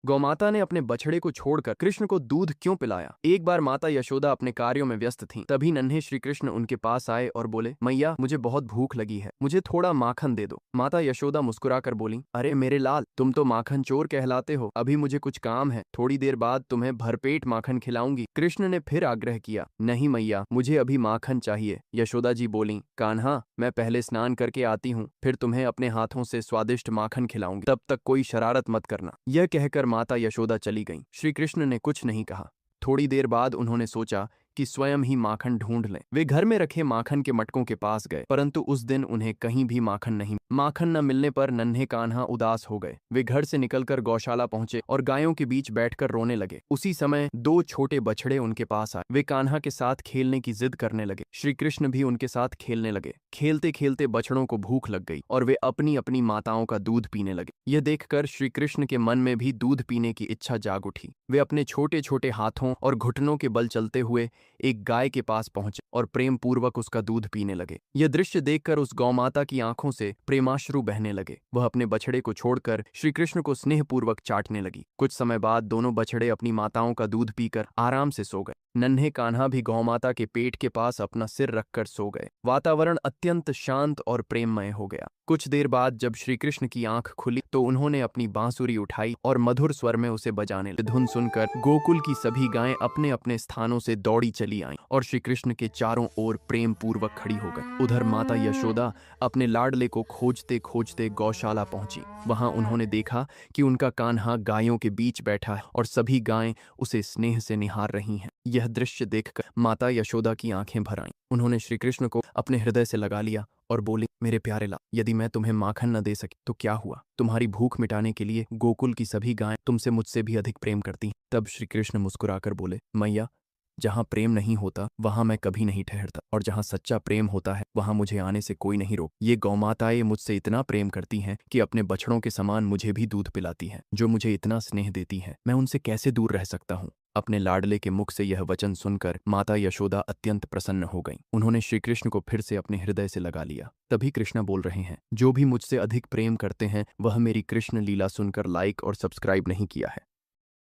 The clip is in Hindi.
गौमाता ने अपने बछड़े को छोड़कर कृष्ण को दूध क्यों पिलाया? एक बार माता यशोदा अपने कार्यों में व्यस्त थीं। तभी नन्हे श्री कृष्ण उनके पास आए और बोले, मैया मुझे बहुत भूख लगी है, मुझे थोड़ा माखन दे दो। माता यशोदा मुस्कुराकर बोली, अरे मेरे लाल, तुम तो माखन चोर कहलाते हो। अभी मुझे कुछ काम है, थोड़ी देर बाद तुम्हें भरपेट माखन खिलाऊंगी। कृष्ण ने फिर आग्रह किया, नहीं मैया, मुझे अभी माखन चाहिए। यशोदा जी बोली, कान्हा, मैं पहले स्नान करके आती हूँ, फिर तुम्हें अपने हाथों से स्वादिष्ट माखन खिलाऊंगी, तब तक कोई शरारत मत करना। यह कहकर माता यशोदा चली गईं। श्री कृष्ण ने कुछ नहीं कहा। थोड़ी देर बाद उन्होंने सोचा कि स्वयं ही माखन ढूंढ लें। वे घर में रखे माखन के मटकों के पास गए, परंतु उस दिन उन्हें कहीं भी माखन नहीं। माखन न मिलने पर नन्हे कान्हा उदास हो गए। वे घर से निकलकर गौशाला पहुंचे और गायों के बीच बैठकर रोने लगे। उसी समय दो छोटे बछड़े उनके पास आए। वे कान्हा के साथ खेलने की जिद करने लगे। श्री कृष्ण भी उनके साथ खेलने लगे। खेलते खेलते बछड़ों को भूख लग गई और वे अपनी अपनी माताओं का दूध पीने लगे। यह देखकर श्री कृष्ण के मन में भी दूध पीने की इच्छा जाग उठी। वे अपने छोटे छोटे हाथों और घुटनों के बल चलते हुए एक गाय के पास पहुंचे और प्रेम पूर्वक उसका दूध पीने लगे। यह दृश्य देखकर उस गौमाता की आंखों से प्रेमाश्रु बहने लगे। वह अपने बछड़े को छोड़कर श्री कृष्ण को स्नेहपूर्वक चाटने लगी। कुछ समय बाद दोनों बछड़े अपनी माताओं का दूध पीकर आराम से सो गए। नन्हे कान्हा भी गौमाता के पेट के पास अपना सिर रखकर सो गए। वातावरण अत्यंत शांत और प्रेममय हो गया। कुछ देर बाद जब श्री कृष्ण की आंख खुली तो उन्होंने अपनी बांसुरी उठाई और मधुर स्वर में उसे बजाने लगे। धुन सुनकर गोकुल की सभी गायें अपने अपने स्थानों से दौड़ी चली आईं और श्री कृष्ण के चारों ओर प्रेम पूर्वक खड़ी हो गई। उधर माता यशोदा अपने लाडले को खोजते खोजते गौशाला पहुंची। वहां उन्होंने देखा कि उनका कान्हा गायों के बीच बैठा है और सभी गायें उसे स्नेह से निहार रही हैं। यह दृश्य देखकर माता यशोदा की आंखें भर आईं। उन्होंने श्री कृष्ण को अपने हृदय से लगा लिया और बोली, मेरे प्यारे लाल, यदि मैं तुम्हें माखन न दे सकी तो क्या हुआ? तुम्हारी भूख मिटाने के लिए गोकुल की सभी गायें तुमसे मुझसे भी अधिक प्रेम करती हैं। तब श्री कृष्ण मुस्कुराकर बोले, मैया, जहाँ प्रेम नहीं होता वहां मैं कभी नहीं ठहरता, और जहाँ सच्चा प्रेम होता है वहां मुझे आने से कोई नहीं रोक। ये गौमाताएं मुझसे इतना प्रेम करती हैं कि अपने बछड़ों के समान मुझे भी दूध पिलाती हैं, जो मुझे इतना स्नेह देती हैं। मैं उनसे कैसे दूर रह सकता हूँ? अपने लाडले के मुख से यह वचन सुनकर माता यशोदा अत्यंत प्रसन्न हो गईं। उन्होंने श्री कृष्ण को फिर से अपने हृदय से लगा लिया। तभी कृष्ण बोल रहे हैं, जो भी मुझसे अधिक प्रेम करते हैं वह मेरी कृष्ण लीला सुनकर लाइक और सब्सक्राइब नहीं किया है